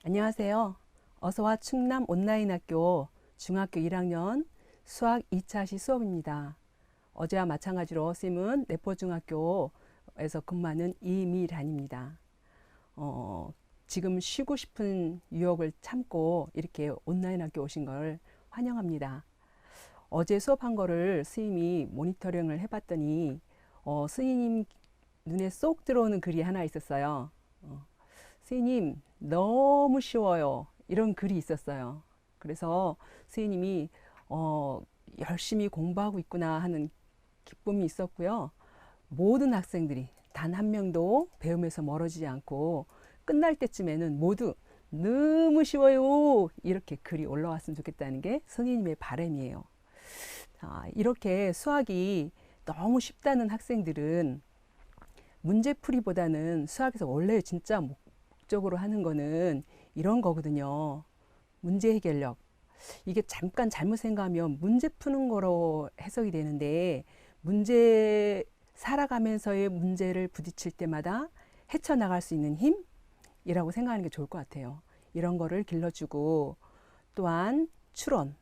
안녕하세요. 어서와 충남 온라인학교 중학교 1학년 수학 2차 시 수업입니다. 어제와 마찬가지로 쌤은 내포중학교에서 근무하는 이미란입니다. 지금 쉬고 싶은 유혹을 참고 이렇게 온라인학교 오신 걸 환영합니다. 어제 수업한 거를 스님이 모니터링을 해봤더니 스님 눈에 쏙 들어오는 글이 하나 있었어요. 스님 너무 쉬워요. 이런 글이 있었어요. 그래서 스님이 열심히 공부하고 있구나 하는 기쁨이 있었고요. 모든 학생들이 단 한 명도 배움에서 멀어지지 않고 끝날 때쯤에는 모두 너무 쉬워요. 이렇게 글이 올라왔으면 좋겠다는 게 선생님의 바람이에요. 이렇게 수학이 너무 쉽다는 학생들은 문제풀이보다는 수학에서 원래 진짜 목적으로 하는 거는 이런 거거든요. 문제 해결력. 이게 잠깐 잘못 생각하면 문제 푸는 거로 해석이 되는데, 문제 살아가면서의 문제를 부딪힐 때마다 헤쳐나갈 수 있는 힘이라고 생각하는 게 좋을 것 같아요. 이런 거를 길러주고, 또한 추론,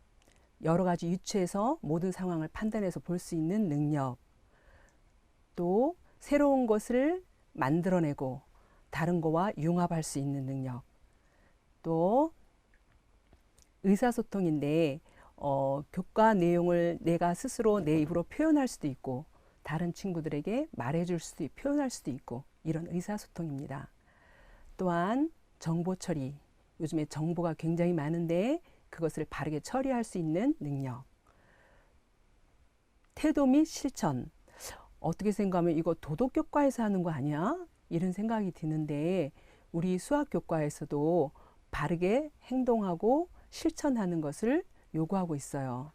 여러 가지 유추해서 모든 상황을 판단해서 볼 수 있는 능력, 또 새로운 것을 만들어내고 다른 거와 융합할 수 있는 능력, 또 의사소통인데 교과 내용을 내가 스스로 내 입으로 표현할 수도 있고 다른 친구들에게 말해줄 수도 있고 표현할 수도 있고 이런 의사소통입니다. 또한 정보 처리, 요즘에 정보가 굉장히 많은데 그것을 바르게 처리할 수 있는 능력, 태도 및 실천. 어떻게 생각하면 이거 도덕교과에서 하는 거 아니야? 이런 생각이 드는데 우리 수학교과에서도 바르게 행동하고 실천하는 것을 요구하고 있어요.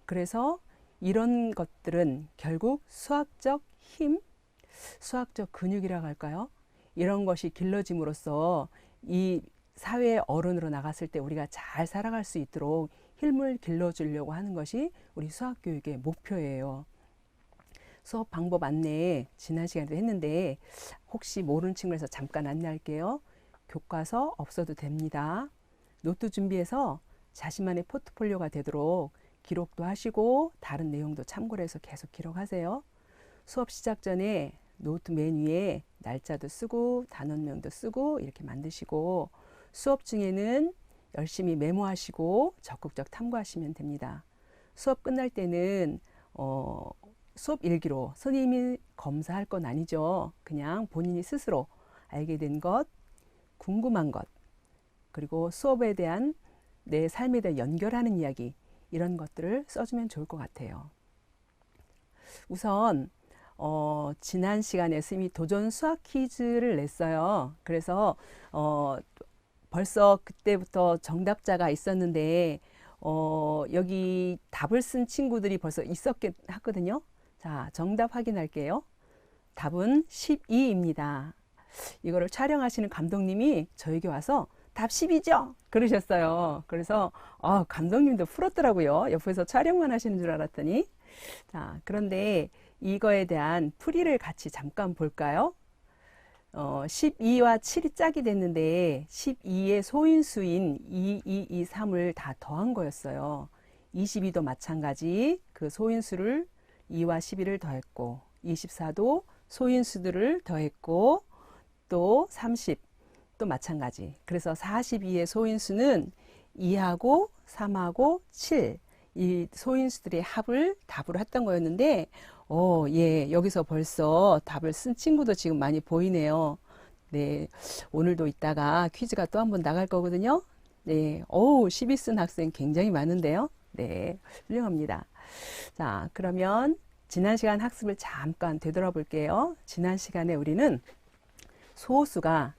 그래서 이런 것들은 결국 수학적 힘, 수학적 근육이라고 할까요? 이런 것이 길러짐으로써 이 사회의 어른으로 나갔을 때 우리가 잘 살아갈 수 있도록 힘을 길러주려고 하는 것이 우리 수학교육의 목표예요. 수업 방법 안내 지난 시간에도 했는데 혹시 모르는 친구에서 잠깐 안내할게요. 교과서 없어도 됩니다. 노트 준비해서 자신만의 포트폴리오가 되도록 기록도 하시고 다른 내용도 참고를 해서 계속 기록하세요. 수업 시작 전에 노트 맨 위에 날짜도 쓰고 단원명도 쓰고 이렇게 만드시고 수업 중에는 열심히 메모하시고 적극적 탐구하시면 됩니다. 수업 끝날 때는 수업 일기로 선생님이 검사할 건 아니죠. 그냥 본인이 스스로 알게 된 것, 궁금한 것, 그리고 수업에 대한 내 삶에 대해 연결하는 이야기, 이런 것들을 써주면 좋을 것 같아요. 우선 지난 시간에 스님이 도전 수학 퀴즈를 냈어요. 그래서 벌써 그때부터 정답자가 있었는데 여기 답을 쓴 친구들이 벌써 있었겠 하거든요. 자, 정답 확인할게요. 답은 12입니다. 이거를 촬영하시는 감독님이 저에게 와서 답 10이죠? 그러셨어요. 그래서 감독님도 풀었더라고요. 옆에서 촬영만 하시는 줄 알았더니. 자, 그런데 이거에 대한 풀이를 같이 잠깐 볼까요? 12와 7이 짝이 됐는데 12의 소인수인 2, 2, 2, 3을 다 더한 거였어요. 22도 마찬가지 그 소인수를 2와 12를 더했고 24도 소인수들을 더했고 또 30, 또 마찬가지. 그래서 42의 소인수는 2하고 3하고 7, 이 소인수들의 합을 답으로 했던 거였는데 예, 여기서 벌써 답을 쓴 친구도 지금 많이 보이네요. 네, 오늘도 이따가 퀴즈가 또 한 번 나갈 거거든요. 네, 12 쓴 학생 굉장히 많은데요. 네, 훌륭합니다. 자, 그러면 지난 시간 학습을 잠깐 되돌아볼게요. 지난 시간에 우리는 소수가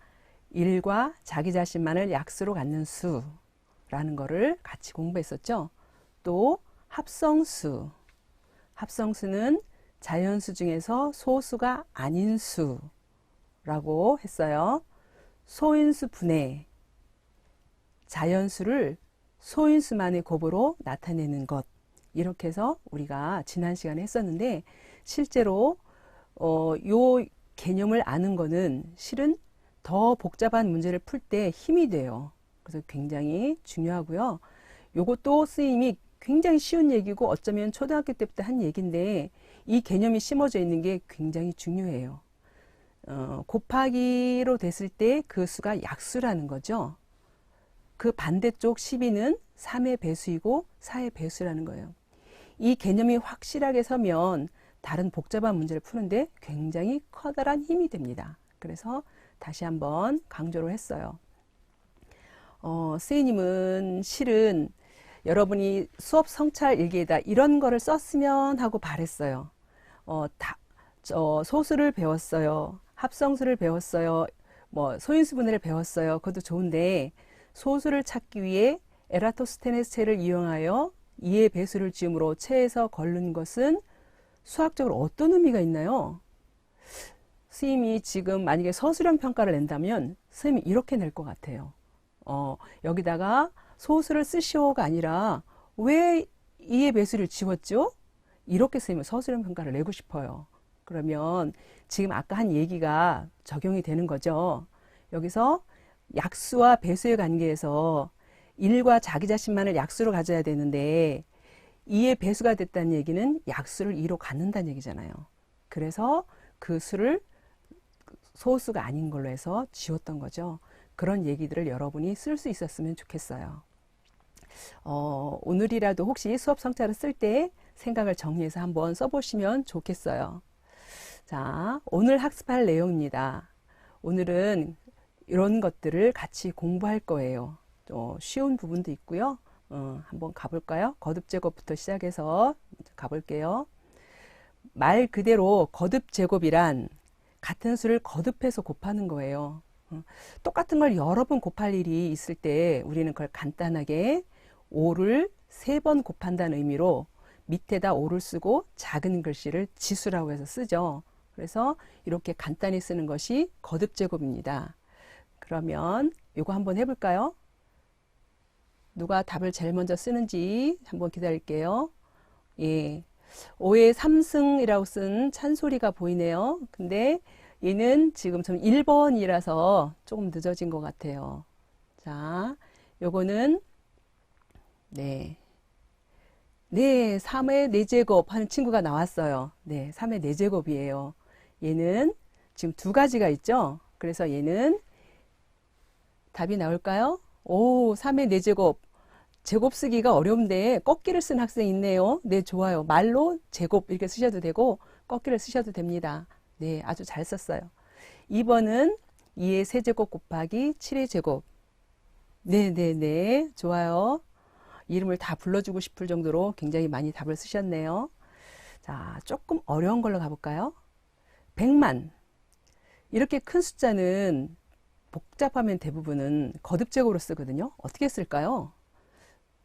1과 자기 자신만을 약수로 갖는 수라는 거를 같이 공부했었죠. 또 합성수, 합성수는 자연수 중에서 소수가 아닌 수라고 했어요. 소인수 분해, 자연수를 소인수만의 곱으로 나타내는 것, 이렇게 해서 우리가 지난 시간에 했었는데 실제로 요 개념을 아는 거는 실은 더 복잡한 문제를 풀 때 힘이 돼요. 그래서 굉장히 중요하고요. 요것도 스님이 굉장히 쉬운 얘기고 어쩌면 초등학교 때부터 한 얘기인데 이 개념이 심어져 있는 게 굉장히 중요해요. 곱하기로 됐을 때 그 수가 약수라는 거죠. 그 반대쪽 12는 3의 배수이고 4의 배수라는 거예요. 이 개념이 확실하게 서면 다른 복잡한 문제를 푸는데 굉장히 커다란 힘이 됩니다. 그래서 다시 한번 강조를 했어요. 스님은 실은 여러분이 수업 성찰 일기에다 이런 거를 썼으면 하고 바랬어요. 소수를 배웠어요. 합성수를 배웠어요. 뭐 소인수분해를 배웠어요. 그것도 좋은데 소수를 찾기 위해 에라토스테네스 체를 이용하여 2의 배수를 지음으로 체에서 걸른 것은 수학적으로 어떤 의미가 있나요? 스님이 지금 만약에 서술형 평가를 낸다면 스님이 이렇게 낼 것 같아요. 여기다가 소수를 쓰시오가 아니라 왜 2의 배수를 지웠죠? 이렇게 스님은 서술형 평가를 내고 싶어요. 그러면 지금 아까 한 얘기가 적용이 되는 거죠. 여기서 약수와 배수의 관계에서 1과 자기 자신만을 약수로 가져야 되는데 2의 배수가 됐다는 얘기는 약수를 2로 갖는다는 얘기잖아요. 그래서 그 수를 소수가 아닌 걸로 해서 지웠던 거죠. 그런 얘기들을 여러분이 쓸 수 있었으면 좋겠어요. 오늘이라도 혹시 수업 성찰을 쓸 때 생각을 정리해서 한번 써보시면 좋겠어요. 자, 오늘 학습할 내용입니다. 오늘은 이런 것들을 같이 공부할 거예요. 쉬운 부분도 있고요. 한번 가볼까요? 거듭 제곱부터 시작해서 가볼게요. 말 그대로 거듭 제곱이란 같은 수를 거듭해서 곱하는 거예요. 똑같은 걸 여러 번 곱할 일이 있을 때 우리는 그걸 간단하게 5를 3번 곱한다는 의미로 밑에다 5를 쓰고 작은 글씨를 지수라고 해서 쓰죠. 그래서 이렇게 간단히 쓰는 것이 거듭 제곱입니다. 그러면 이거 한번 해볼까요? 누가 답을 제일 먼저 쓰는지 한번 기다릴게요. 예. 5의 3승이라고 쓴 찬소리가 보이네요. 근데 얘는 지금 좀 1번이라서 조금 늦어진 것 같아요. 자, 요거는 네. 3의 4제곱 하는 친구가 나왔어요. 네, 3의 4제곱이에요. 얘는 지금 두 가지가 있죠. 그래서 얘는 답이 나올까요? 3의 4제곱. 제곱 쓰기가 어려운데 꺾기를 쓴 학생이 있네요. 네, 좋아요. 말로 제곱 이렇게 쓰셔도 되고 꺾기를 쓰셔도 됩니다. 네, 아주 잘 썼어요. 2번은 2의 세제곱 곱하기 7의 제곱. 네, 좋아요. 이름을 다 불러주고 싶을 정도로 굉장히 많이 답을 쓰셨네요. 자, 조금 어려운 걸로 가볼까요? 100만. 이렇게 큰 숫자는 복잡하면 대부분은 거듭제곱으로 쓰거든요. 어떻게 쓸까요?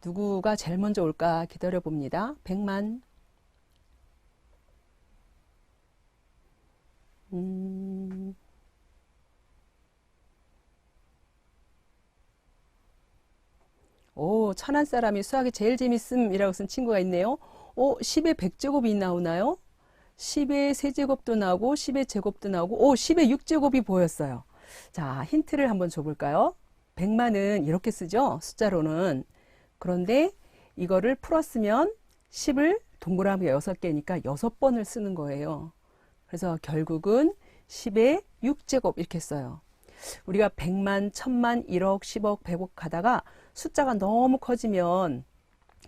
누구가 제일 먼저 올까 기다려 봅니다. 100만. 천안 사람이 수학이 제일 재밌음이라고 쓴 친구가 있네요. 10의 100제곱이 나오나요? 10의 세제곱도 나오고 10의 제곱도 나오고 10의 6제곱이 보였어요. 자, 힌트를 한번 줘볼까요? 100만은 이렇게 쓰죠. 숫자로는. 그런데 이거를 풀었으면 10을 동그라미가 6개니까 6번을 쓰는 거예요. 그래서 결국은 10의 6제곱 이렇게 써요. 우리가 100만, 1000만, 1억, 10억, 100억 가다가 숫자가 너무 커지면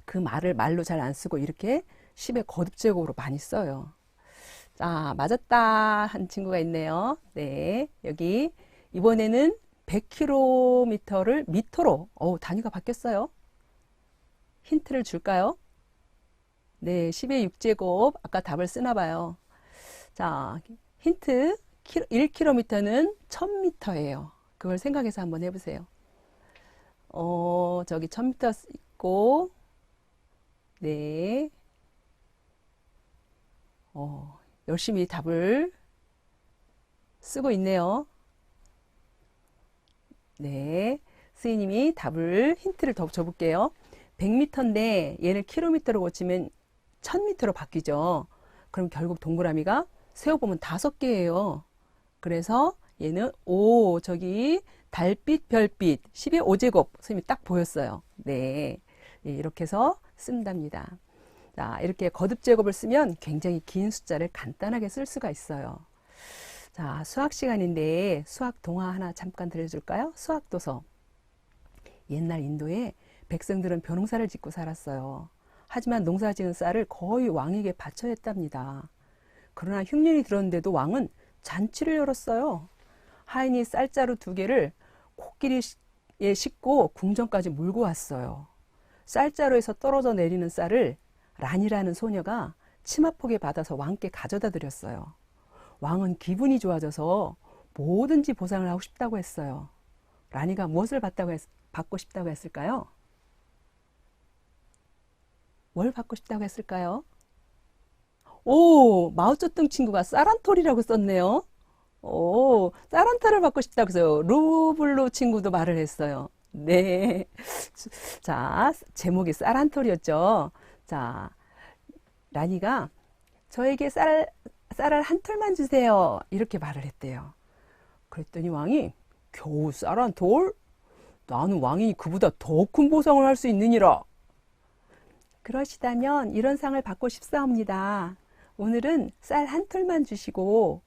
그 말을 말로 잘 안 쓰고 이렇게 10의 거듭제곱으로 많이 써요. 자, 맞았다 한 친구가 있네요. 네, 여기 이번에는 100km를 미터로 단위가 바뀌었어요. 힌트를 줄까요? 네, 10의 6제곱 아까 답을 쓰나 봐요. 자, 힌트 1km는 1000m예요. 그걸 생각해서 한번 해보세요. 저기 1000m 있고 네. 열심히 답을 쓰고 있네요. 네. 스님이 답을 힌트를 더 줘볼게요. 100m인데 얘를 킬로미터로 고치면 1000m로 바뀌죠. 그럼 결국 동그라미가 세어보면 5개예요. 그래서 얘는 저기 달빛, 별빛, 10의 5제곱 선생님이 딱 보였어요. 네, 이렇게 해서 쓴답니다. 자, 이렇게 거듭 제곱을 쓰면 굉장히 긴 숫자를 간단하게 쓸 수가 있어요. 자, 수학 시간인데 수학 동화 하나 잠깐 들려줄까요? 수학 도서. 옛날 인도에 백성들은 벼농사를 짓고 살았어요. 하지만 농사 지은 쌀을 거의 왕에게 바쳐야 했답니다. 그러나 흉년이 들었는데도 왕은 잔치를 열었어요. 하인이 쌀자루 2개를 코끼리에 싣고 궁전까지 몰고 왔어요. 쌀자루에서 떨어져 내리는 쌀을 란이라는 소녀가 치마폭에 받아서 왕께 가져다 드렸어요. 왕은 기분이 좋아져서 뭐든지 보상을 하고 싶다고 했어요. 란이가 무엇을 받고 싶다고 했을까요? 뭘 받고 싶다고 했을까요? 오, 마오쩌둥 친구가 쌀한톨이라고 썼네요. 오, 쌀한톨을 받고 싶다고 해서요. 루블루 친구도 말을 했어요. 네. 자, 제목이 쌀한톨이었죠. 자, 라니가 저에게 쌀을 한 톨만 주세요. 이렇게 말을 했대요. 그랬더니 왕이 겨우 쌀 한 톨? 나는 왕이 그보다 더 큰 보상을 할 수 있느니라. 그러시다면 이런 상을 받고 싶사옵니다. 오늘은 쌀 한 톨만 주시고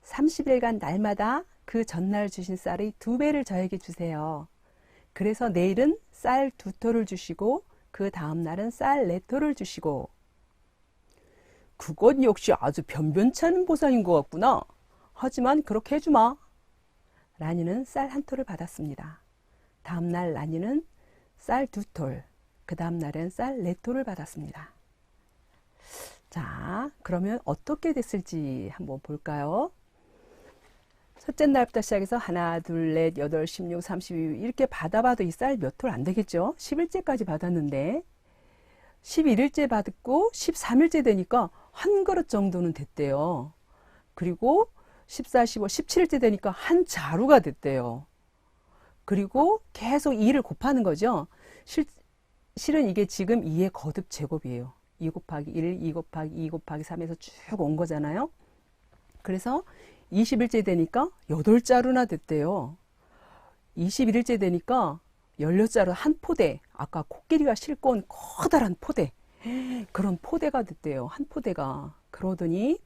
30일간 날마다 그 전날 주신 쌀의 2배를 저에게 주세요. 그래서 내일은 쌀 2톨을 주시고 그 다음날은 쌀 4톨을 주시고. 그건 역시 아주 변변치 않은 보상인 것 같구나. 하지만 그렇게 해주마. 라니는 쌀 1톨을 받았습니다. 다음날 라니는 쌀 2톨, 그 다음날은 쌀 4톨을 받았습니다. 자, 그러면 어떻게 됐을지 한번 볼까요? 첫째 날부터 시작해서 하나, 둘, 넷, 8, 16, 32 이렇게 받아봐도 이 쌀 몇 톨 안 되겠죠? 10일째까지 받았는데 11일째 받았고 13일째 되니까 한 그릇 정도는 됐대요. 그리고 14, 15, 17일째 되니까 한 자루가 됐대요. 그리고 계속 2를 곱하는 거죠. 실은 이게 지금 2의 거듭 제곱이에요. 2 곱하기 1, 2 곱하기 2 곱하기 3에서 쭉 온 거잖아요. 그래서 20일째 되니까 8자루나 됐대요. 21일째 되니까 16자루 한 포대, 아까 코끼리가 싣고 온 커다란 포대, 그런 포대가 됐대요. 한 포대가. 그러더니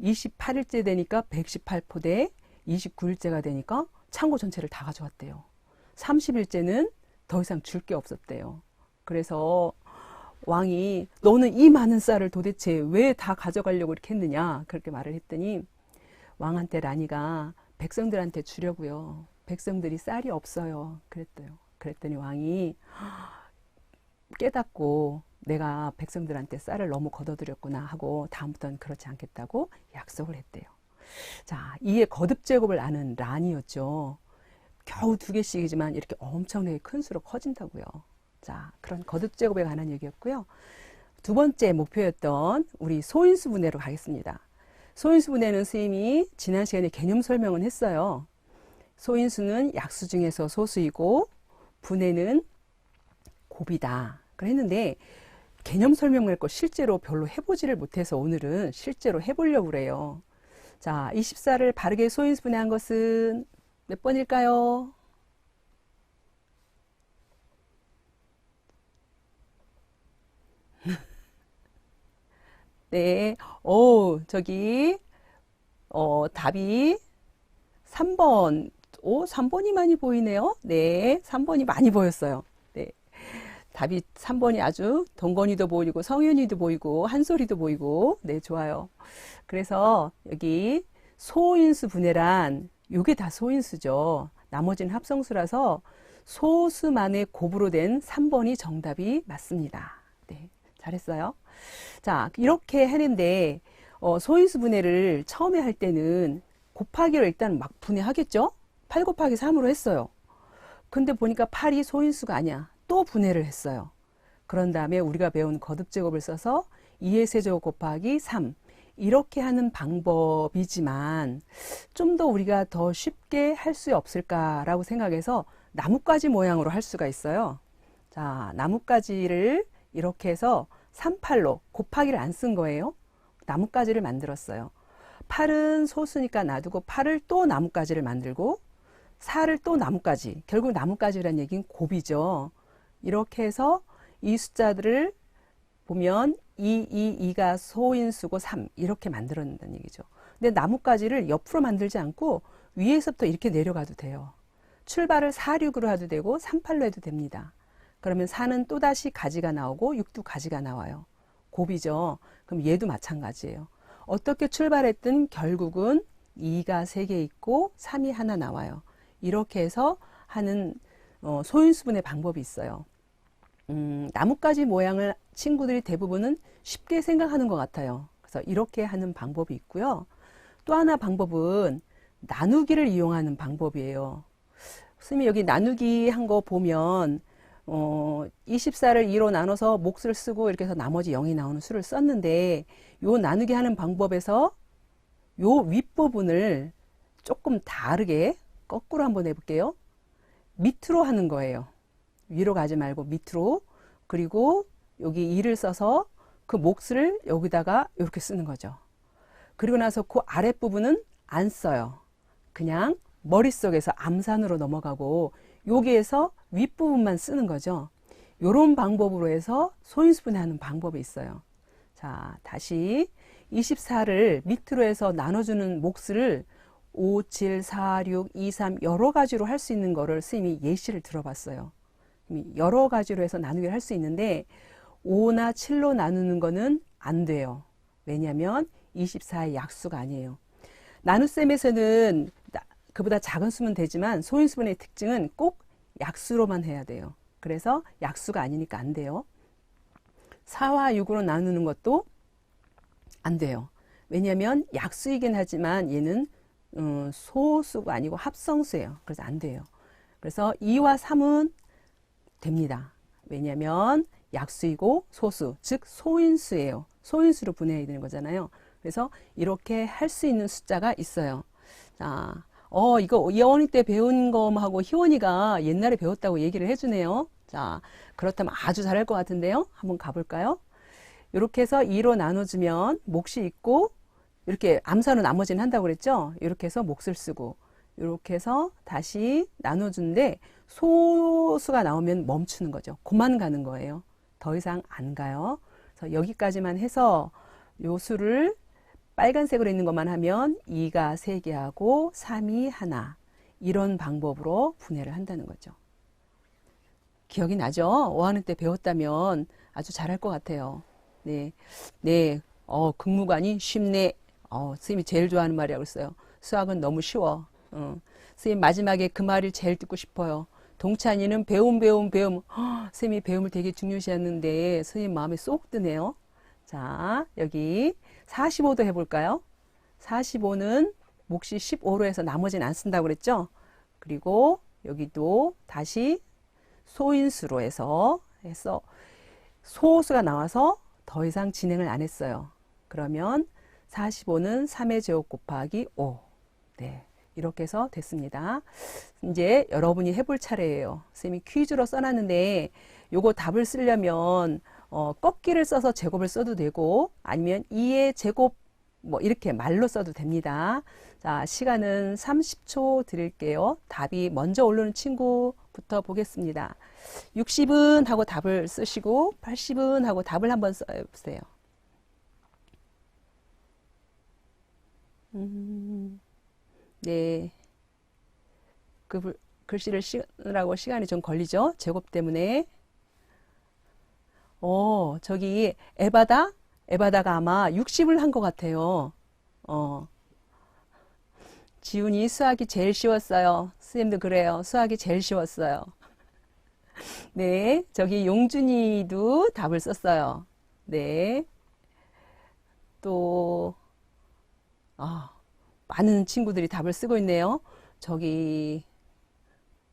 28일째 되니까 118포대, 29일째가 되니까 창고 전체를 다 가져왔대요. 30일째는 더 이상 줄 게 없었대요. 그래서 왕이 너는 이 많은 쌀을 도대체 왜 다 가져가려고 이렇게 했느냐 그렇게 말을 했더니 왕한테 라니가 백성들한테 주려고요. 백성들이 쌀이 없어요. 그랬대요. 그랬더니 왕이 깨닫고 내가 백성들한테 쌀을 너무 걷어들였구나 하고 다음부터는 그렇지 않겠다고 약속을 했대요. 자, 이에 거듭 제곱을 아는 란이었죠. 겨우 2개씩이지만 이렇게 엄청나게 큰 수로 커진다고요. 자, 그런 거듭 제곱에 관한 얘기였고요. 두 번째 목표였던 우리 소인수 분해로 가겠습니다. 소인수 분해는 선생님이 지난 시간에 개념 설명은 했어요. 소인수는 약수 중에서 소수이고 분해는 곱이다. 그랬는데 개념 설명을 했고 실제로 별로 해보지를 못해서 오늘은 실제로 해보려고 그래요. 자, 24를 바르게 소인수 분해한 것은 몇 번일까요? 네, 저기 답이 3번. 3번이 많이 보이네요. 네, 3번이 많이 보였어요. 네, 답이 3번이 아주 동건이도 보이고 성윤이도 보이고 한솔이도 보이고 네, 좋아요. 그래서 여기 소인수 분해란 요게 다 소인수죠. 나머지는 합성수라서 소수만의 곱으로 된 3번이 정답이 맞습니다. 네, 잘했어요. 자, 이렇게 했는데 소인수 분해를 처음에 할 때는 곱하기로 일단 막 분해하겠죠? 8 곱하기 3으로 했어요. 근데 보니까 8이 소인수가 아니야. 또 분해를 했어요. 그런 다음에 우리가 배운 거듭제곱을 써서 2의 세제곱 곱하기 3 이렇게 하는 방법이지만 좀 더 우리가 더 쉽게 할 수 없을까라고 생각해서 나뭇가지 모양으로 할 수가 있어요. 자, 나뭇가지를 이렇게 해서 38로 곱하기를 안 쓴 거예요. 나뭇가지를 만들었어요. 8은 소수니까 놔두고 8을 또 나뭇가지를 만들고 4를 또 나뭇가지, 결국 나뭇가지라는 얘기는 곱이죠. 이렇게 해서 이 숫자들을 보면 2가 소인수고 3 이렇게 만들어낸다는 얘기죠. 근데 나뭇가지를 옆으로 만들지 않고 위에서부터 이렇게 내려가도 돼요. 출발을 4, 6으로 해도 되고 3, 8로 해도 됩니다. 그러면 4는 또다시 가지가 나오고 6도 가지가 나와요. 곱이죠. 그럼 얘도 마찬가지예요. 어떻게 출발했든 결국은 2가 3개 있고 3이 하나 나와요. 이렇게 해서 하는 소인수분의 방법이 있어요. 나뭇가지 모양을 친구들이 대부분은 쉽게 생각하는 것 같아요. 그래서 이렇게 하는 방법이 있고요. 또 하나 방법은 나누기를 이용하는 방법이에요. 선생님이 여기 나누기 한 거 보면 24를 2로 나눠서 몫을 쓰고 이렇게 해서 나머지 0이 나오는 수를 썼는데 요 나누기 하는 방법에서 요 윗부분을 조금 다르게 거꾸로 한번 해볼게요. 밑으로 하는 거예요. 위로 가지 말고 밑으로. 그리고 여기 2를 써서 그 몫을 여기다가 이렇게 쓰는 거죠. 그리고 나서 그 아랫부분은 안 써요. 그냥 머릿속에서 암산으로 넘어가고 여기에서 윗부분만 쓰는 거죠. 이런 방법으로 해서 소인수분해하는 방법이 있어요. 자, 다시 24를 밑으로 해서 나눠주는 몫을 5, 7, 4, 6, 2, 3 여러 가지로 할 수 있는 거를 선생님이 예시를 들어봤어요. 여러 가지로 해서 나누기를 할 수 있는데 5나 7로 나누는 거는 안 돼요. 왜냐하면 24의 약수가 아니에요. 나눗셈에서는 그보다 작은 수면 되지만 소인수분의 특징은 꼭 약수로만 해야 돼요. 그래서 약수가 아니니까 안 돼요. 4와 6으로 나누는 것도 안 돼요. 왜냐하면 약수이긴 하지만 얘는 소수가 아니고 합성수예요. 그래서 안 돼요. 그래서 2와 3은 됩니다. 왜냐하면 약수이고 소수, 즉 소인수예요. 소인수로 분해해야 되는 거잖아요. 그래서 이렇게 할 수 있는 숫자가 있어요. 자, 이거 예원이 때 배운 거하고 희원이가 옛날에 배웠다고 얘기를 해주네요. 자, 그렇다면 아주 잘할 것 같은데요. 한번 가볼까요? 이렇게 해서 2로 나눠주면 몫이 있고 이렇게 암산은 나머지는 한다고 그랬죠. 이렇게 해서 몫을 쓰고 이렇게 해서 다시 나눠주는데 소수가 나오면 멈추는 거죠. 그만 가는 거예요. 더 이상 안 가요. 그래서 여기까지만 해서 요 수를 빨간색으로 있는 것만 하면 2가 3개 하고 3이 하나 이런 방법으로 분해를 한다는 거죠. 기억이 나죠? 5학년 때 배웠다면 아주 잘할 것 같아요. 네, 네, 극무관이 쉽네. 선생님이 제일 좋아하는 말이라고 했어요. 수학은 너무 쉬워. 선생님 마지막에 그 말을 제일 듣고 싶어요. 동찬이는 배움. 선생님이 배움을 되게 중요시했는데 선생님 마음에 쏙 드네요. 자, 여기 45도 해볼까요? 45는 몫이 15로 해서 나머지는 안 쓴다고 그랬죠? 그리고 여기도 다시 소인수로 해서 소수가 나와서 더 이상 진행을 안 했어요. 그러면 45는 3의 제곱 곱하기 5. 네, 이렇게 해서 됐습니다. 이제 여러분이 해볼 차례예요. 선생님이 퀴즈로 써놨는데 요거 답을 쓰려면 꺾기를 써서 제곱을 써도 되고 아니면 2의 제곱 뭐 이렇게 말로 써도 됩니다. 자, 시간은 30초 드릴게요. 답이 먼저 오르는 친구부터 보겠습니다. 60은 하고 답을 쓰시고 80은 하고 답을 한번 써보세요. 네. 그 글씨를 쓰느라고 시간이 좀 걸리죠? 제곱 때문에. 저기 에바다가 아마 60을 한 것 같아요. 지훈이 수학이 제일 쉬웠어요. 선생님도 그래요. 수학이 제일 쉬웠어요. 네, 저기 용준이도 답을 썼어요. 네. 또 많은 친구들이 답을 쓰고 있네요. 저기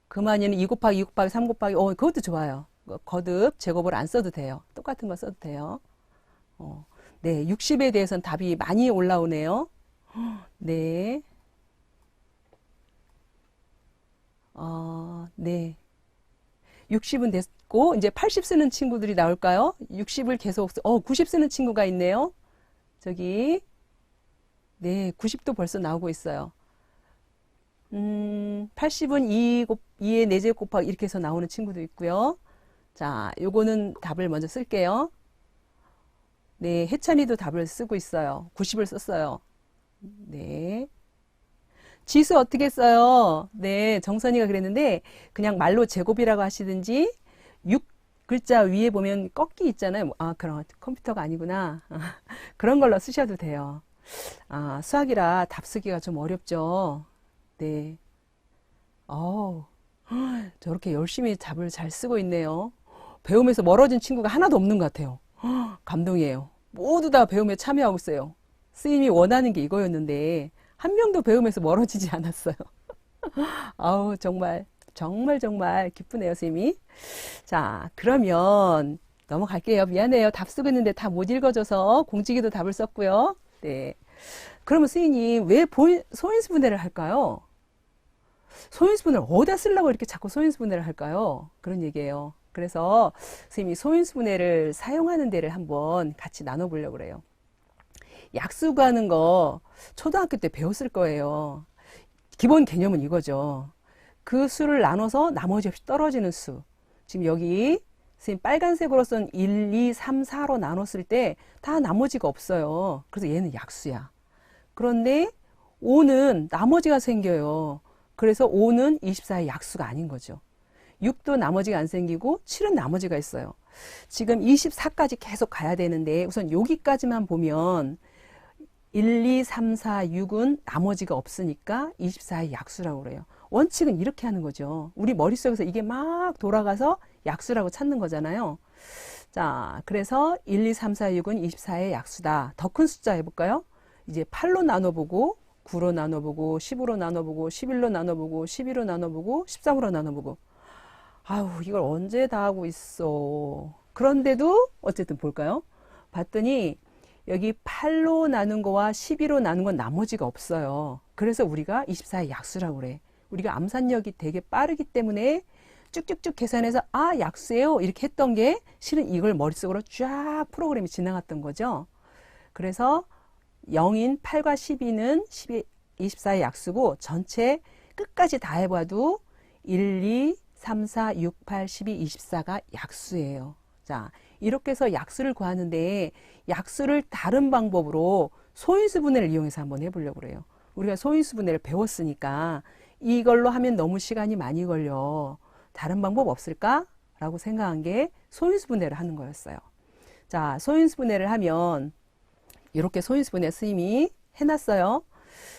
금환이는 2 곱하기 2 곱하기 3 곱하기 그것도 좋아요. 거듭 제곱을 안 써도 돼요. 똑같은 거 써도 돼요. 네, 60에 대해서는 답이 많이 올라오네요. 네. 네. 60은 됐고 이제 80 쓰는 친구들이 나올까요? 60을 계속 90 쓰는 친구가 있네요. 저기 네, 90도 벌써 나오고 있어요. 80은 2의 4제곱 곱하기 이렇게 해서 나오는 친구도 있고요. 자, 요거는 답을 먼저 쓸게요. 네, 혜찬이도 답을 쓰고 있어요. 90을 썼어요. 네. 지수 어떻게 써요? 네, 정선이가 그랬는데 그냥 말로 제곱이라고 하시든지 6 글자 위에 보면 꺾기 있잖아요. 아, 그럼 컴퓨터가 아니구나. 그런 걸로 쓰셔도 돼요. 아, 수학이라 답 쓰기가 좀 어렵죠. 네. 어우, 저렇게 열심히 답을 잘 쓰고 있네요. 배움에서 멀어진 친구가 하나도 없는 것 같아요. 감동이에요. 모두 다 배움에 참여하고 있어요. 스님이 원하는 게 이거였는데 한 명도 배움에서 멀어지지 않았어요. 아우, 정말 정말 정말 기쁘네요, 스님이. 자, 그러면 넘어갈게요. 미안해요. 답 쓰고 있는데 다 못 읽어줘서 공지기도 답을 썼고요. 네. 그러면 스님이 왜 소인수분해를 할까요? 소인수분해를 어디다 쓰려고 이렇게 자꾸 소인수분해를 할까요? 그런 얘기예요. 그래서 스님이 소인수분해를 사용하는 데를 한번 같이 나눠보려고 그래요. 약수 구하는 거 초등학교 때 배웠을 거예요. 기본 개념은 이거죠. 그 수를 나눠서 나머지 없이 떨어지는 수. 지금 여기 선생님 빨간색으로 쓴 1, 2, 3, 4로 나눴을 때 다 나머지가 없어요. 그래서 얘는 약수야. 그런데 5는 나머지가 생겨요. 그래서 5는 24의 약수가 아닌 거죠. 6도 나머지가 안 생기고 7은 나머지가 있어요. 지금 24까지 계속 가야 되는데 우선 여기까지만 보면 1, 2, 3, 4, 6은 나머지가 없으니까 24의 약수라고 그래요. 원칙은 이렇게 하는 거죠. 우리 머릿속에서 이게 막 돌아가서 약수라고 찾는 거잖아요. 자, 그래서 1, 2, 3, 4, 6은 24의 약수다. 더 큰 숫자 해볼까요? 이제 8로 나눠보고 9로 나눠보고 10으로 나눠보고 11로 나눠보고 12로 나눠보고 13으로 나눠보고 아우 이걸 언제 다 하고 있어. 그런데도 어쨌든 볼까요? 봤더니 여기 8로 나눈 거와 12로 나눈 건 나머지가 없어요. 그래서 우리가 24의 약수라고 그래. 우리가 암산력이 되게 빠르기 때문에 쭉쭉쭉 계산해서 아 약수예요 이렇게 했던 게 실은 이걸 머릿속으로 쫙 프로그램이 지나갔던 거죠. 그래서 0인 8과 12는 24의 약수고 전체 끝까지 다 해봐도 1, 2, 3, 4, 6, 8, 12, 24가 약수예요. 자, 이렇게 해서 약수를 구하는데 약수를 다른 방법으로 소인수분해를 이용해서 한번 해보려고 그래요. 우리가 소인수분해를 배웠으니까 이걸로 하면 너무 시간이 많이 걸려. 다른 방법 없을까? 라고 생각한 게 소인수분해를 하는 거였어요. 자, 소인수분해를 하면 이렇게 소인수분해 스님이 해놨어요.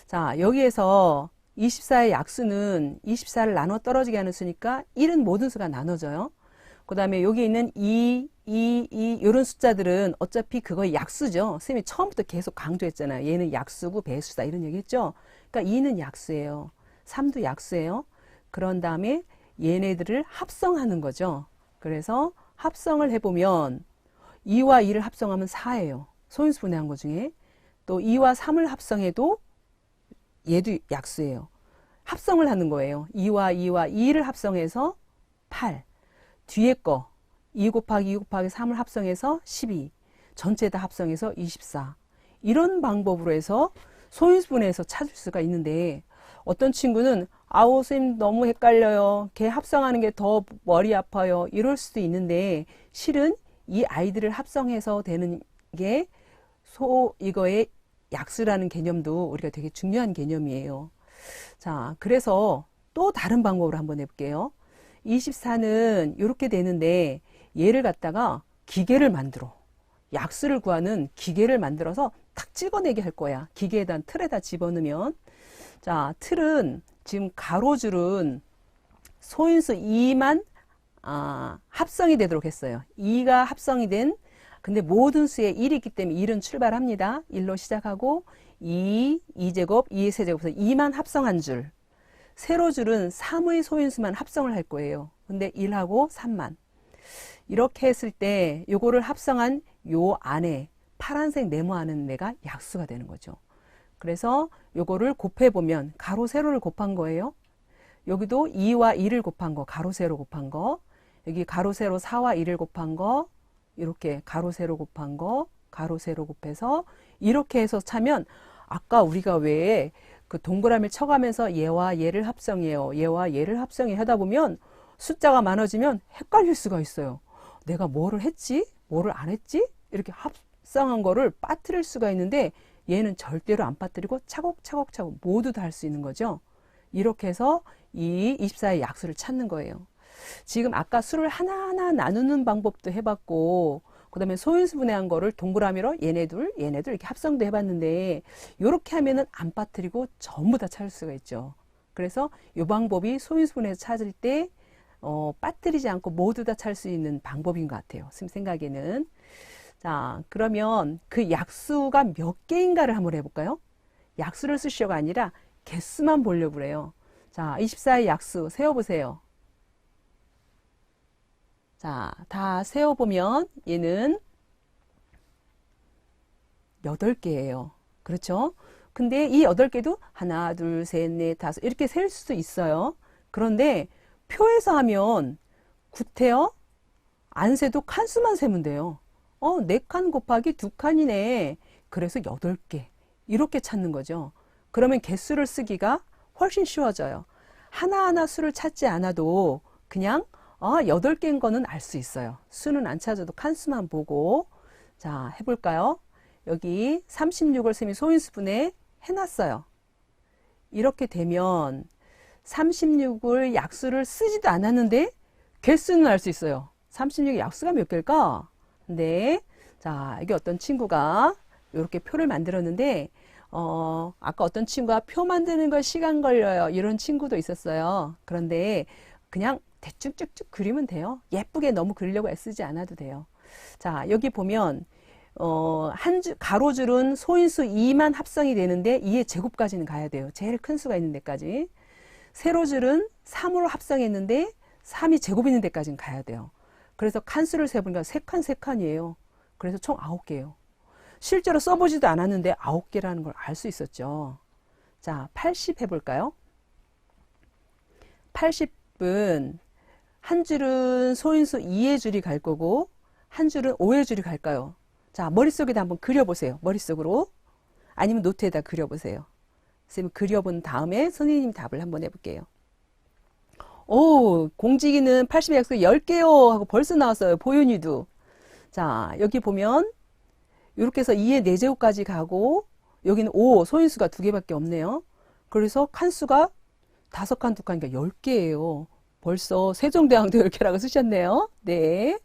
자, 여기에서 24의 약수는 24를 나눠 떨어지게 하는 수니까 1은 모든 수가 나눠져요. 그 다음에 여기 있는 2, 2, 2 이런 숫자들은 어차피 그거의 약수죠. 스님이 처음부터 계속 강조했잖아요. 얘는 약수고 배수다 이런 얘기 했죠. 그러니까 2는 약수예요. 3도 약수예요. 그런 다음에 얘네들을 합성하는 거죠. 그래서 합성을 해보면 2와 2를 합성하면 4예요. 소인수분해한 것 중에. 또 2와 3을 합성해도 얘도 약수예요. 합성을 하는 거예요. 2와 2와 2를 합성해서 8. 뒤에 거 2 곱하기 2 곱하기 3을 합성해서 12. 전체 다 합성해서 24. 이런 방법으로 해서 소인수분해해서 찾을 수가 있는데 어떤 친구는 아우 선생님 너무 헷갈려요. 걔 합성하는 게 더 머리 아파요. 이럴 수도 있는데 실은 이 아이들을 합성해서 되는 게 이거의 약수라는 개념도 우리가 되게 중요한 개념이에요. 자, 그래서 또 다른 방법으로 한번 해볼게요. 24는 이렇게 되는데 얘를 갖다가 기계를 만들어. 약수를 구하는 기계를 만들어서 탁 찍어내게 할 거야. 기계에다 틀에다 집어넣으면. 자, 틀은 지금 가로줄은 소인수 2만 합성이 되도록 했어요. 2가 합성이 된 근데 모든 수에 1이 있기 때문에 1은 출발합니다. 1로 시작하고 2, 2제곱, 2의 세제곱에서 2만 합성한 줄. 세로줄은 3의 소인수만 합성을 할 거예요. 근데 1하고 3만. 이렇게 했을 때 요거를 합성한 요 안에 파란색 네모하는 애가 약수가 되는 거죠. 그래서 요거를 곱해보면 가로 세로를 곱한 거예요. 여기도 2와 2를 곱한 거, 가로 세로 곱한 거. 여기 가로 세로 4와 2를 곱한 거. 이렇게 가로 세로 곱한 거, 가로 세로 곱해서 이렇게 해서 차면 아까 우리가 왜 그 동그라미를 쳐가면서 얘와 얘를 합성해요. 얘와 얘를 합성해 하다 보면 숫자가 많아지면 헷갈릴 수가 있어요. 내가 뭐를 했지? 뭐를 안 했지? 이렇게 합성한 거를 빠뜨릴 수가 있는데 얘는 절대로 안 빠뜨리고 차곡차곡 모두 다 할 수 있는 거죠. 이렇게 해서 이 24의 약수를 찾는 거예요. 지금 아까 수를 하나하나 나누는 방법도 해봤고 그 다음에 소인수 분해한 거를 동그라미로 얘네들 이렇게 합성도 해봤는데 이렇게 하면은 안 빠뜨리고 전부 다 찾을 수가 있죠. 그래서 이 방법이 소인수 분해에서 찾을 때 빠뜨리지 않고 모두 다 찾을 수 있는 방법인 것 같아요. 선생님 생각에는. 자, 그러면 그 약수가 몇 개인가를 한번 해볼까요? 약수를 쓰시오가 아니라 개수만 보려고 그래요. 자, 24의 약수 세어보세요. 자, 다 세어보면 얘는 8개예요. 그렇죠? 근데 이 8개도 하나, 둘, 셋, 넷, 다섯 이렇게 셀 수도 있어요. 그런데 표에서 하면 구태여 안 세도 칸수만 세면 돼요. 4칸 곱하기 2칸이네. 그래서 8개. 이렇게 찾는 거죠. 그러면 개수를 쓰기가 훨씬 쉬워져요. 하나하나 수를 찾지 않아도 그냥 8개인 거는 알 수 있어요. 수는 안 찾아도 칸수만 보고. 자, 해볼까요? 여기 36을 쌤이 소인수분해 해놨어요. 이렇게 되면 36을 약수를 쓰지도 않았는데 개수는 알 수 있어요. 36의 약수가 몇 개일까? 네. 자, 이게 어떤 친구가 이렇게 표를 만들었는데 아까 어떤 친구가 표 만드는 거 시간 걸려요. 이런 친구도 있었어요. 그런데 그냥 대충 쭉쭉 그리면 돼요. 예쁘게 너무 그리려고 애쓰지 않아도 돼요. 자, 여기 보면 가로줄은 소인수 2만 합성이 되는데 2의 제곱까지는 가야 돼요. 제일 큰 수가 있는 데까지. 세로줄은 3으로 합성했는데 3이 제곱 있는 데까지는 가야 돼요. 그래서 칸수를 세보니까 3칸이에요. 그래서 총 9개예요. 실제로 써보지도 않았는데 9개라는 걸 알 수 있었죠. 자, 80 해볼까요? 80은 한 줄은 소인수 2의 줄이 갈 거고 한 줄은 5의 줄이 갈까요? 자, 머릿속에다 한번 그려보세요. 머릿속으로. 아니면 노트에다 그려보세요. 선생님 그려본 다음에 선생님 답을 한번 해볼게요. 오, 공직이는 80의 약수 10개요 하고 벌써 나왔어요. 보윤이도. 자, 여기 보면 이렇게 해서 2의 4제곱까지 가고 여기는 5, 소인수가 2개밖에 없네요. 그래서 칸수가 5칸, 2칸이니까 10개예요. 벌써 세종대왕도 10개라고 쓰셨네요. 네.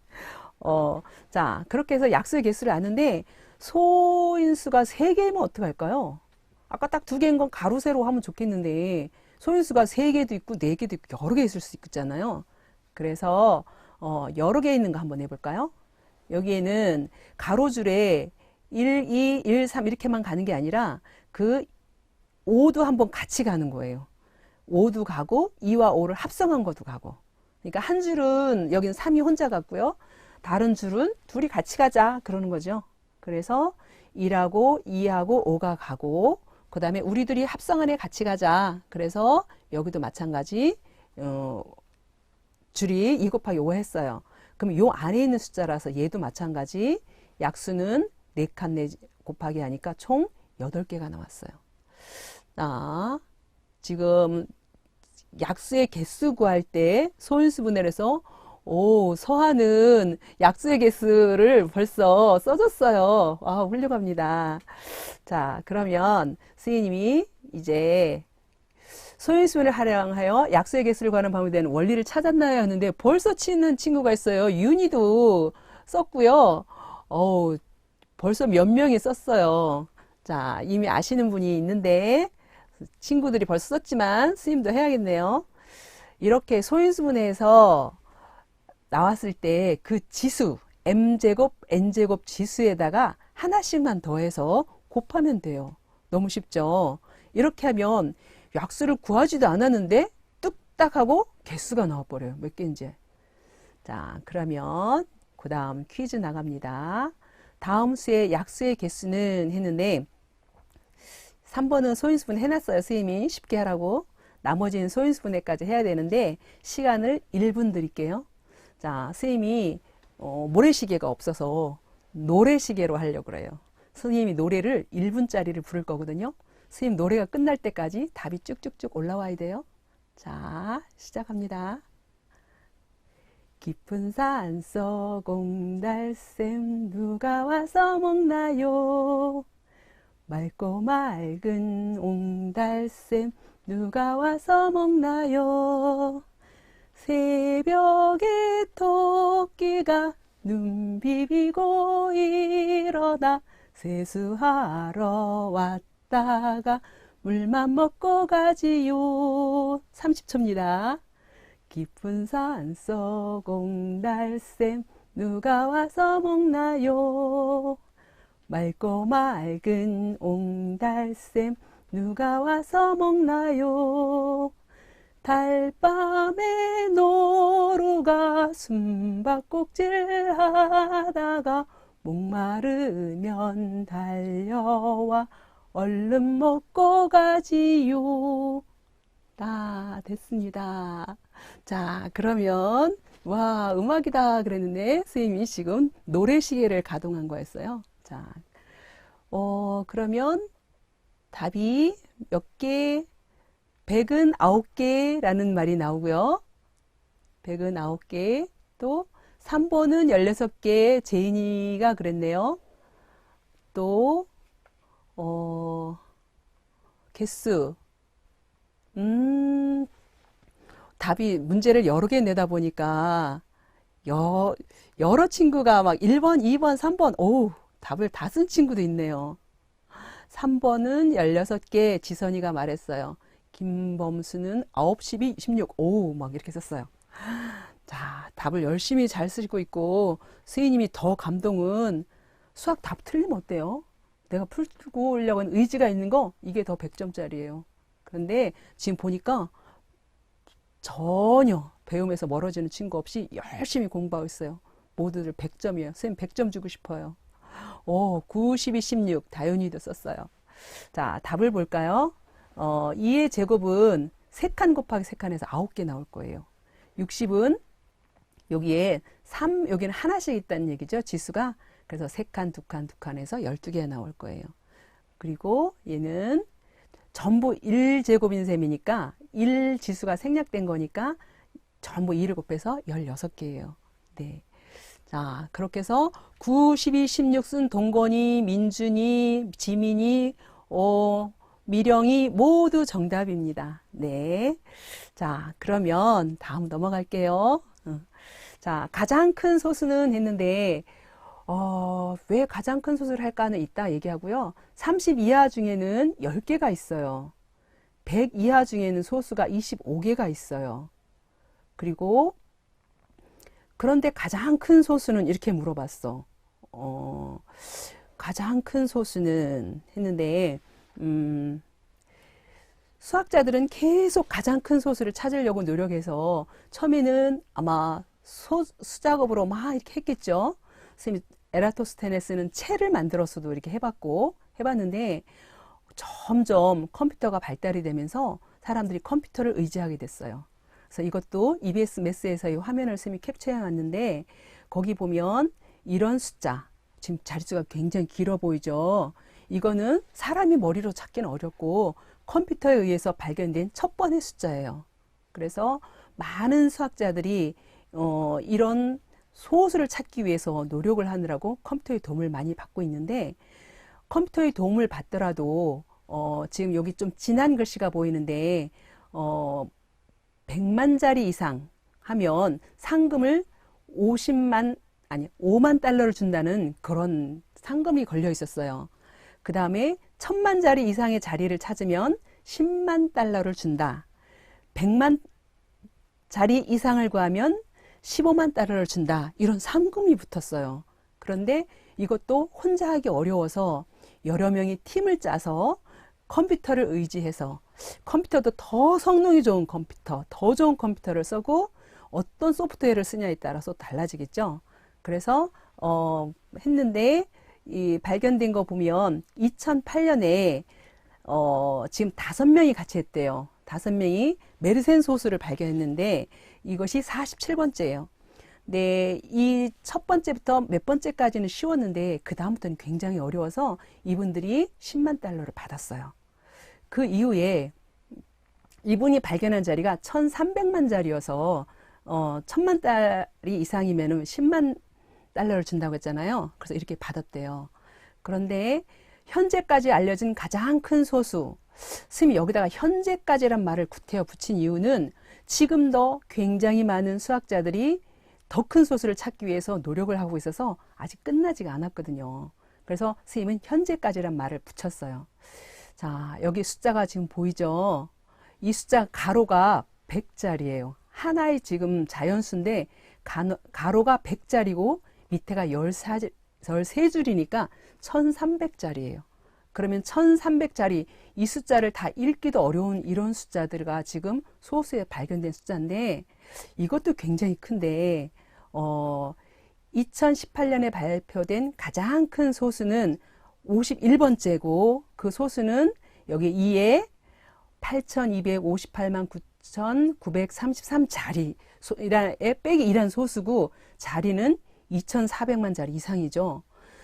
자, 그렇게 해서 약수의 개수를 아는데 소인수가 3개면 어떡할까요? 아까 딱 2개인 건 가로, 세로 하면 좋겠는데 소인수가 3개도 있고 4개도 있고 여러 개 있을 수 있잖아요. 그래서 여러 개 있는 거 한번 해볼까요? 여기에는 가로줄에 1, 2, 1, 3 이렇게만 가는 게 아니라 그 5도 한번 같이 가는 거예요. 5도 가고 2와 5를 합성한 것도 가고. 그러니까 한 줄은 여기는 3이 혼자 갔고요. 다른 줄은 둘이 같이 가자 그러는 거죠. 그래서 1하고 2하고 5가 가고 그 다음에 우리들이 합성한 애 같이 가자. 그래서 여기도 마찬가지 줄이 2 곱하기 5 했어요. 그럼 요 안에 있는 숫자라서 얘도 마찬가지 약수는 4칸 곱하기 하니까 총 8개가 나왔어요. 자, 지금 약수의 개수 구할 때 소인수 분해를 해서 서하는 약수의 개수를 벌써 써줬어요. 와, 훌륭합니다. 자, 그러면 스님이 이제 소인수분해를 활용하여 약수의 개수를 구하는 방법에 대한 원리를 찾았나요? 하는데 벌써 치는 친구가 있어요. 윤희도 썼고요. 벌써 몇 명이 썼어요. 자, 이미 아시는 분이 있는데 친구들이 벌써 썼지만 스님도 해야겠네요. 이렇게 소인수분해에서 나왔을 때 그 지수 m제곱 n제곱 지수에다가 하나씩만 더해서 곱하면 돼요. 너무 쉽죠? 이렇게 하면 약수를 구하지도 않았는데 뚝딱 하고 개수가 나와버려요. 몇 개인지. 자, 그러면 그 다음 퀴즈 나갑니다. 다음 수의 약수의 개수는 했는데 3번은 소인수분해 해놨어요. 선생님이 쉽게 하라고. 나머지는 소인수분해까지 해야 되는데 시간을 1분 드릴게요. 자, 선생님이 모래시계가 없어서 노래시계로 하려고 그래요. 선생님이 노래를 1분짜리를 부를 거거든요. 선생님 노래가 끝날 때까지 답이 쭉쭉쭉 올라와야 돼요. 자, 시작합니다. 깊은 산속 옹달샘 누가 와서 먹나요? 맑고 맑은 옹달샘 누가 와서 먹나요? 새벽에 토끼가 눈 비비고 일어나 세수하러 왔다가 물만 먹고 가지요. 30초입니다. 깊은 산속 옹달샘 누가 와서 먹나요? 맑고 맑은 옹달샘 누가 와서 먹나요? 달밤에 노루가 숨바꼭질 하다가 목마르면 달려와 얼른 먹고 가지요. 다 됐습니다. 자, 그러면 와, 음악이다 그랬는데 선생님이 지금 노래시계를 가동한 거였어요. 자, 그러면 답이 몇 개? 109개라는 말이 나오고요. 109개. 또 3번은 16개. 제인이가 그랬네요. 또 개수. 답이 문제를 여러 개 내다 보니까 여러 친구가 막 1번, 2번, 3번, 오, 답을 다 쓴 친구도 있네요. 3번은 16개 지선이가 말했어요. 김범수는 9, 12, 16, 오, 막 이렇게 썼어요. 자, 답을 열심히 잘 쓰고 있고, 스님이 더 감동은 수학 답 틀리면 어때요? 내가 풀고 오려고 하는 의지가 있는 거, 이게 더 100점짜리예요. 그런데 지금 보니까 전혀 배움에서 멀어지는 친구 없이 열심히 공부하고 있어요. 모두들 100점이에요. 선생님 100점 주고 싶어요. 9, 12, 16 다윤이도 썼어요. 자, 답을 볼까요? 2의 제곱은 3칸 곱하기 3칸에서 9개 나올 거예요. 60은 여기에 3, 여기는 하나씩 있다는 얘기죠. 지수가. 그래서 3칸, 2칸, 2칸에서 12개 나올 거예요. 그리고 얘는 전부 1제곱인 셈이니까 1 지수가 생략된 거니까 전부 2를 곱해서 16개예요. 네. 자, 그렇게 해서 9, 12, 16 쓴 동건이, 민준이, 지민이, 미령이 모두 정답입니다. 네. 자, 그러면 다음 넘어갈게요. 자, 가장 큰 소수는 했는데, 왜 가장 큰 소수를 할까는 이따 얘기하고요. 30 이하 중에는 10개가 있어요. 100 이하 중에는 소수가 25개가 있어요. 그리고 그런데 가장 큰 소수는 이렇게 물어봤어. 가장 큰 소수는 했는데 수학자들은 계속 가장 큰 소수를 찾으려고 노력해서 처음에는 아마 수작업으로 막 이렇게 했겠죠. 선생님 에라토스테네스는 채를 만들어서도 이렇게 해봤는데 점점 컴퓨터가 발달이 되면서 사람들이 컴퓨터를 의지하게 됐어요. 그래서 이것도 EBS 매스에서의 화면을 선생님이 캡처해 놨는데 거기 보면 이런 숫자, 지금 자릿수가 굉장히 길어 보이죠. 이거는 사람이 머리로 찾기는 어렵고 컴퓨터에 의해서 발견된 첫 번의 숫자예요. 그래서 많은 수학자들이 이런 소수를 찾기 위해서 노력을 하느라고 컴퓨터의 도움을 많이 받고 있는데 컴퓨터의 도움을 받더라도 지금 여기 좀 진한 글씨가 보이는데 100만짜리 이상 하면 상금을 5만 달러를 준다는 그런 상금이 걸려 있었어요. 그 다음에 1000만짜리 이상의 자리를 찾으면 10만 달러를 준다. 100만짜리 이상을 구하면 15만 달러를 준다. 이런 상금이 붙었어요. 그런데 이것도 혼자 하기 어려워서 여러 명이 팀을 짜서 컴퓨터를 의지해서 컴퓨터도 더 성능이 좋은 컴퓨터, 더 좋은 컴퓨터를 쓰고 어떤 소프트웨어를 쓰냐에 따라서 달라지겠죠. 그래서 했는데 이 발견된 거 보면 2008년에 지금 5명이 같이 했대요. 5명이 메르센 소수를 발견했는데 이것이 47번째예요. 네, 이 첫 번째부터 몇 번째까지는 쉬웠는데 그 다음부터는 굉장히 어려워서 이분들이 10만 달러를 받았어요. 그 이후에 이분이 발견한 자리가 1300만 자리여서 1000만 달이 이상이면은 10만 달러를 준다고 했잖아요. 그래서 이렇게 받았대요. 그런데 현재까지 알려진 가장 큰 소수, 스님이 여기다가 현재까지란 말을 구태여 붙인 이유는 지금도 굉장히 많은 수학자들이 더 큰 소수를 찾기 위해서 노력을 하고 있어서 아직 끝나지가 않았거든요. 그래서 스님은 현재까지란 말을 붙였어요. 자, 여기 숫자가 지금 보이죠? 이 숫자 가로가 100자리예요. 하나의 지금 자연수인데 가로가 100자리고 밑에가 13줄이니까 1300자리예요. 그러면 1300자리, 이 숫자를 다 읽기도 어려운 이런 숫자들과 지금 소수에 발견된 숫자인데 이것도 굉장히 큰데 2018년에 발표된 가장 큰 소수는 51번째고 그 소수는 여기 2에 8258만 9933자리 빼기 1한 소수고 자리는 2400만 자리 이상이죠.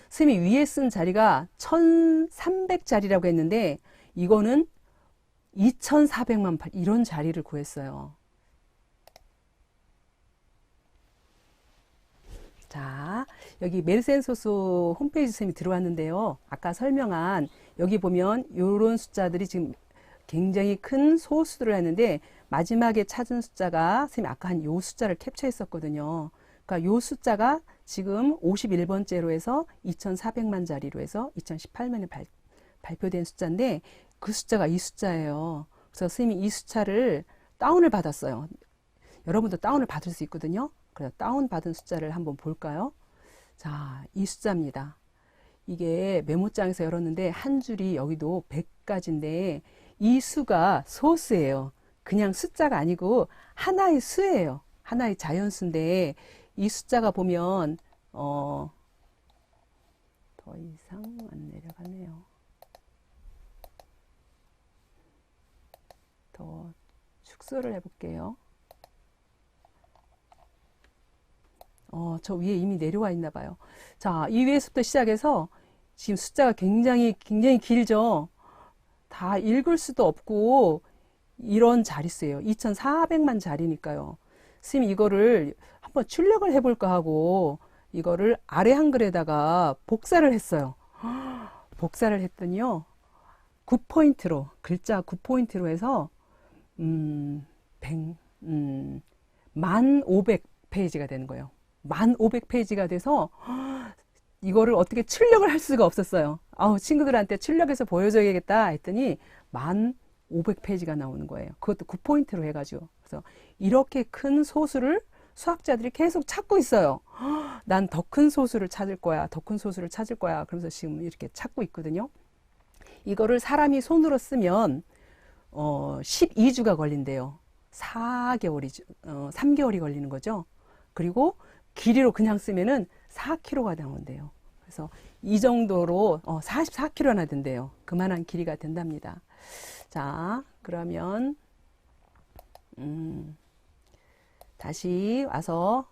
스님이 위에 쓴 자리가 1300자리라고 했는데 이거는 2400만 8 이런 자리를 구했어요. 자, 여기 멜센소스 홈페이지 스님이 들어왔는데요. 아까 설명한 여기 보면 이런 숫자들이 지금 굉장히 큰 소수들을 했는데 마지막에 찾은 숫자가 스님이 아까 한 요 숫자를 캡처했었거든요. 그러니까 요 숫자가 지금 51번째로 해서 2400만 자리로 해서 2018년에 발표된 숫자인데 그 숫자가 이 숫자예요. 그래서 스님이 이 숫자를 다운을 받았어요. 여러분도 다운을 받을 수 있거든요. 그래서 다운받은 숫자를 한번 볼까요? 자, 이 숫자입니다. 이게 메모장에서 열었는데 한 줄이 여기도 100가지인데 이 수가 소수예요. 그냥 숫자가 아니고 하나의 수예요. 하나의 자연수인데 이 숫자가 보면 더 이상 안 내려가네요. 더 축소를 해볼게요. 저 위에 이미 내려와 있나 봐요. 자, 이 위에서부터 시작해서 지금 숫자가 굉장히 길죠. 다 읽을 수도 없고 이런 자릿수예요. 2400만 자리니까요. 스님 이거를 한번 출력을 해볼까 하고 이거를 아래 한글에다가 복사를 했어요. 복사를 했더니요. 9포인트로 글자 9포인트로 해서 1500페이지가 되는 거예요. 1500페이지가 돼서 이거를 어떻게 출력을 할 수가 없었어요. 친구들한테 출력해서 보여줘야겠다 했더니 1500페이지가 나오는 거예요. 그것도 9포인트로 해가지고. 그래서 이렇게 큰 소수를 수학자들이 계속 찾고 있어요. 난 더 큰 소수를 찾을 거야. 더 큰 소수를 찾을 거야. 그러면서 지금 이렇게 찾고 있거든요. 이거를 사람이 손으로 쓰면 12주가 걸린대요. 3개월이 걸리는 거죠. 그리고 길이로 그냥 쓰면은 4km가 나온대요. 그래서 이 정도로 44km나 된대요. 그만한 길이가 된답니다. 자, 그러면 다시 와서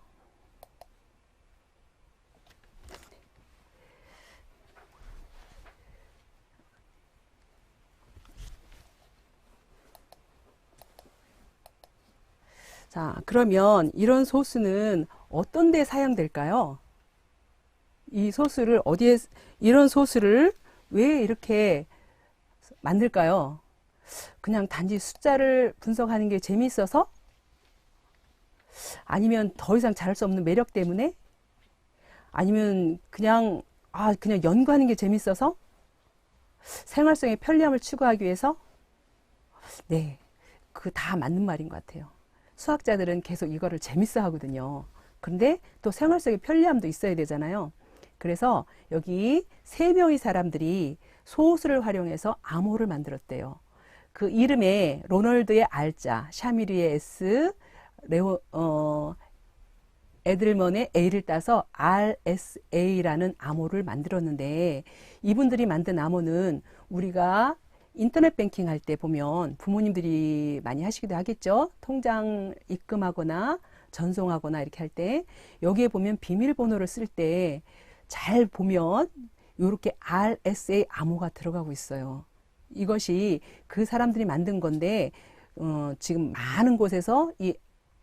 자, 그러면 이런 소수는 어떤 데 사용될까요? 이 소수를 이런 소수를 왜 이렇게 만들까요? 그냥 단지 숫자를 분석하는 게 재미있어서? 아니면 더 이상 잘할 수 없는 매력 때문에? 아니면 그냥 연구하는 게 재밌어서? 생활성의 편리함을 추구하기 위해서? 네, 그 다 맞는 말인 것 같아요. 수학자들은 계속 이거를 재밌어 하거든요. 그런데 또 생활성의 편리함도 있어야 되잖아요. 그래서 여기 3명의 사람들이 소수를 활용해서 암호를 만들었대요. 그 이름에 로널드의 R자, 샤미리의 S, 에들먼의 A를 따서 RSA라는 암호를 만들었는데 이분들이 만든 암호는 우리가 인터넷 뱅킹 할 때 보면 부모님들이 많이 하시기도 하겠죠. 통장 입금하거나 전송하거나 이렇게 할 때 여기에 보면 비밀번호를 쓸 때 잘 보면 이렇게 RSA 암호가 들어가고 있어요. 이것이 그 사람들이 만든 건데 지금 많은 곳에서 이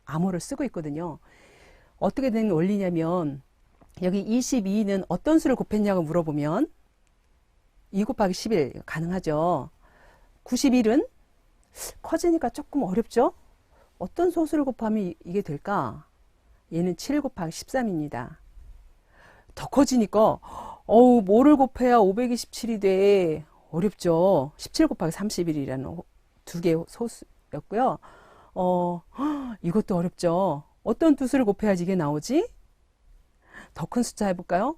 암호를 쓰고 있거든요. 어떻게 된 원리냐면 여기 22는 어떤 수를 곱했냐고 물어보면 2 곱하기 11 가능하죠. 91은 커지니까 조금 어렵죠. 어떤 소수를 곱하면 이게 될까? 얘는 7 곱하기 13입니다. 더 커지니까 뭐를 곱해야 527이 돼? 어렵죠. 17 곱하기 31이라는 두 개의 소수였고요. 이것도 어렵죠. 어떤 두 수를 곱해야지 이게 나오지? 더 큰 숫자 해볼까요?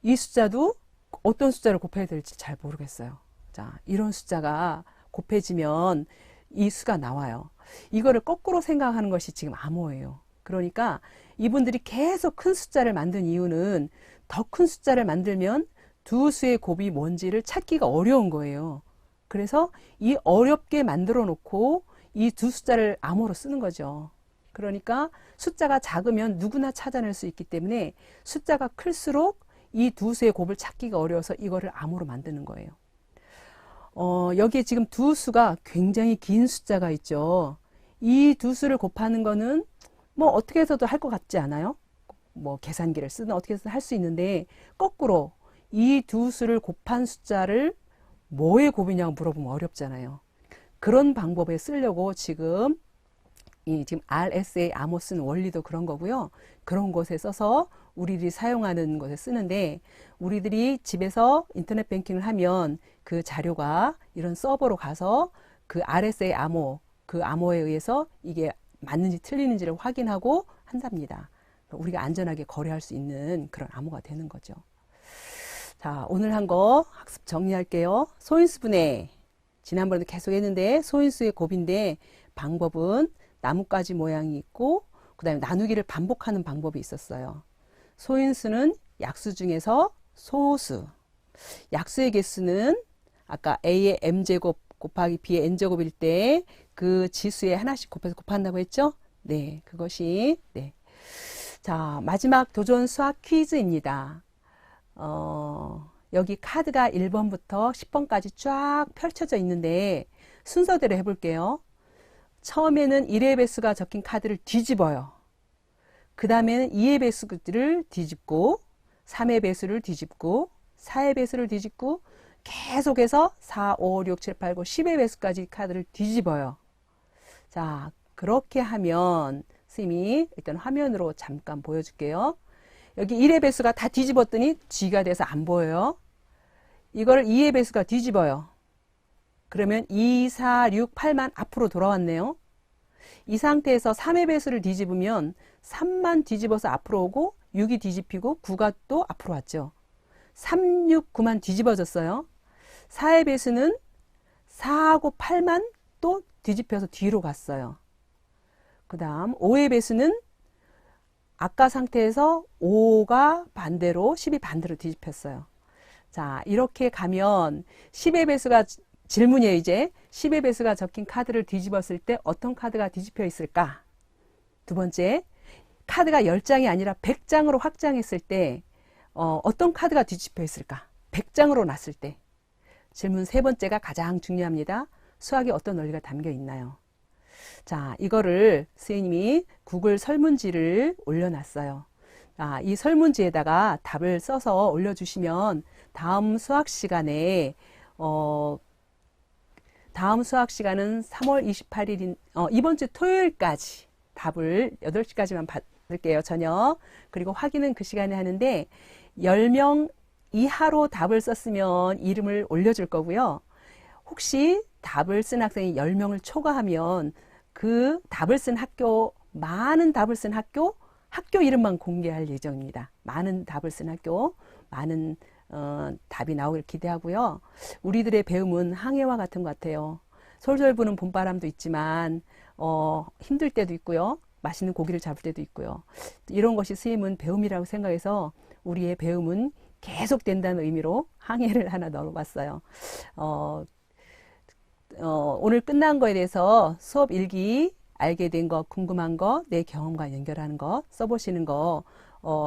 이 숫자도 어떤 숫자를 곱해야 될지 잘 모르겠어요. 자, 이런 숫자가 곱해지면 이 수가 나와요. 이거를 거꾸로 생각하는 것이 지금 암호예요. 그러니까 이분들이 계속 큰 숫자를 만든 이유는 더 큰 숫자를 만들면 두 수의 곱이 뭔지를 찾기가 어려운 거예요. 그래서 이 어렵게 만들어 놓고 이 두 숫자를 암호로 쓰는 거죠. 그러니까 숫자가 작으면 누구나 찾아낼 수 있기 때문에 숫자가 클수록 이 두 수의 곱을 찾기가 어려워서 이거를 암호로 만드는 거예요. 여기에 지금 두 수가 굉장히 긴 숫자가 있죠. 이 두 수를 곱하는 거는 뭐 어떻게 해서도 할 것 같지 않아요? 뭐 계산기를 쓰든 어떻게 해서든 할 수 있는데 거꾸로 이 두 수를 곱한 숫자를 뭐의 곱이냐고 물어보면 어렵잖아요. 그런 방법에 쓰려고 지금 RSA 암호 쓰는 원리도 그런 거고요. 그런 곳에 써서 우리들이 사용하는 것에 쓰는데 우리들이 집에서 인터넷 뱅킹을 하면 그 자료가 이런 서버로 가서 그 RSA 암호, 그 암호에 의해서 이게 맞는지 틀리는지를 확인하고 한답니다. 우리가 안전하게 거래할 수 있는 그런 암호가 되는 거죠. 자, 오늘 한 거 학습 정리할게요. 소인수분해. 지난번에도 계속 했는데 소인수의 곱인데 방법은 나뭇가지 모양이 있고 그 다음에 나누기를 반복하는 방법이 있었어요. 소인수는 약수 중에서 소수. 약수의 개수는 아까 A의 M제곱 곱하기 B의 N제곱일 때 그 지수에 하나씩 곱해서 곱한다고 했죠? 네, 그것이 네. 자, 마지막 도전 수학 퀴즈입니다. 여기 카드가 1번부터 10번까지 쫙 펼쳐져 있는데 순서대로 해볼게요. 처음에는 1의 배수가 적힌 카드를 뒤집어요. 그 다음에는 2의 배수를 뒤집고 3의 배수를 뒤집고 4의 배수를 뒤집고 계속해서 4, 5, 6, 7, 8, 9, 10의 배수까지 카드를 뒤집어요. 자, 그렇게 하면 선생님이 일단 화면으로 잠깐 보여줄게요. 여기 1의 배수가 다 뒤집었더니 G가 돼서 안 보여요. 이거를 2의 배수가 뒤집어요. 그러면 2, 4, 6, 8만 앞으로 돌아왔네요. 이 상태에서 3의 배수를 뒤집으면 3만 뒤집어서 앞으로 오고 6이 뒤집히고 9가 또 앞으로 왔죠. 3, 6, 9만 뒤집어졌어요. 4의 배수는 4하고 8만 또 뒤집혀서 뒤로 갔어요. 그 다음 5의 배수는 아까 상태에서 5가 반대로 10이 반대로 뒤집혔어요. 자, 이렇게 가면 10의 배수가 질문이에요. 이제 10의 배수가 적힌 카드를 뒤집었을 때 어떤 카드가 뒤집혀 있을까? 두 번째, 카드가 10장이 아니라 100장으로 확장했을 때 어떤 카드가 뒤집혀 있을까? 100장으로 났을 때. 질문 세 번째가 가장 중요합니다. 수학에 어떤 원리가 담겨 있나요? 자, 이거를 선생님이 구글 설문지를 올려놨어요. 이 설문지에다가 답을 써서 올려주시면 다음 수학 시간에 다음 수학 시간은 3월 28일인 이번 주 토요일까지 답을 8시까지만 받을게요. 저녁. 그리고 확인은 그 시간에 하는데 10명 이하로 답을 썼으면 이름을 올려줄 거고요. 혹시 답을 쓴 학생이 10명을 초과하면 그 답을 쓴 학교, 많은 답을 쓴 학교 이름만 공개할 예정입니다. 많은 답을 쓴 학교, 많은 답이 나오길 기대하고요. 우리들의 배움은 항해와 같은 것 같아요. 솔솔 부는 봄바람도 있지만 힘들 때도 있고요. 맛있는 고기를 잡을 때도 있고요. 이런 것이 선생님은 배움이라고 생각해서 우리의 배움은 계속된다는 의미로 항해를 하나 넣어봤어요. 오늘 끝난 거에 대해서 수업 일기 알게 된 거, 궁금한 거, 내 경험과 연결하는 거 써보시는 거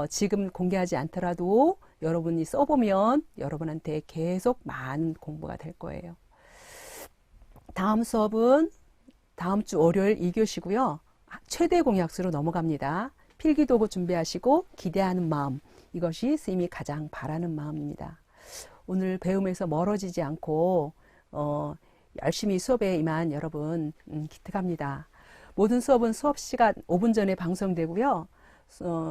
지금 공개하지 않더라도 여러분이 써보면 여러분한테 계속 많은 공부가 될 거예요. 다음 수업은 다음 주 월요일 2교시고요. 최대 공약수로 넘어갑니다. 필기도구 준비하시고 기대하는 마음. 이것이 스님이 가장 바라는 마음입니다. 오늘 배움에서 멀어지지 않고 열심히 수업에 임한 여러분 기특합니다. 모든 수업은 수업 시간 5분 전에 방송되고요.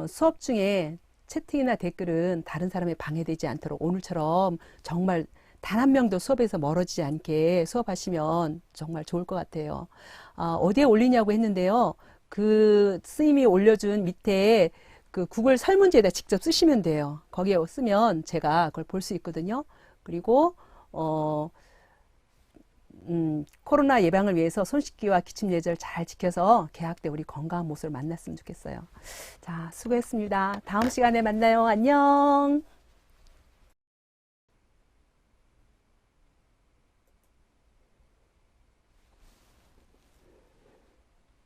수업 중에 채팅이나 댓글은 다른 사람의 방해되지 않도록 오늘처럼 정말 단 한 명도 수업에서 멀어지지 않게 수업하시면 정말 좋을 것 같아요. 어디에 올리냐고 했는데요. 그 스님이 올려준 밑에 그 구글 설문지에다 직접 쓰시면 돼요. 거기에 쓰면 제가 그걸 볼 수 있거든요. 그리고 코로나 예방을 위해서 손 씻기와 기침 예절 잘 지켜서 개학 때 우리 건강한 모습을 만났으면 좋겠어요. 자, 수고했습니다. 다음 시간에 만나요. 안녕.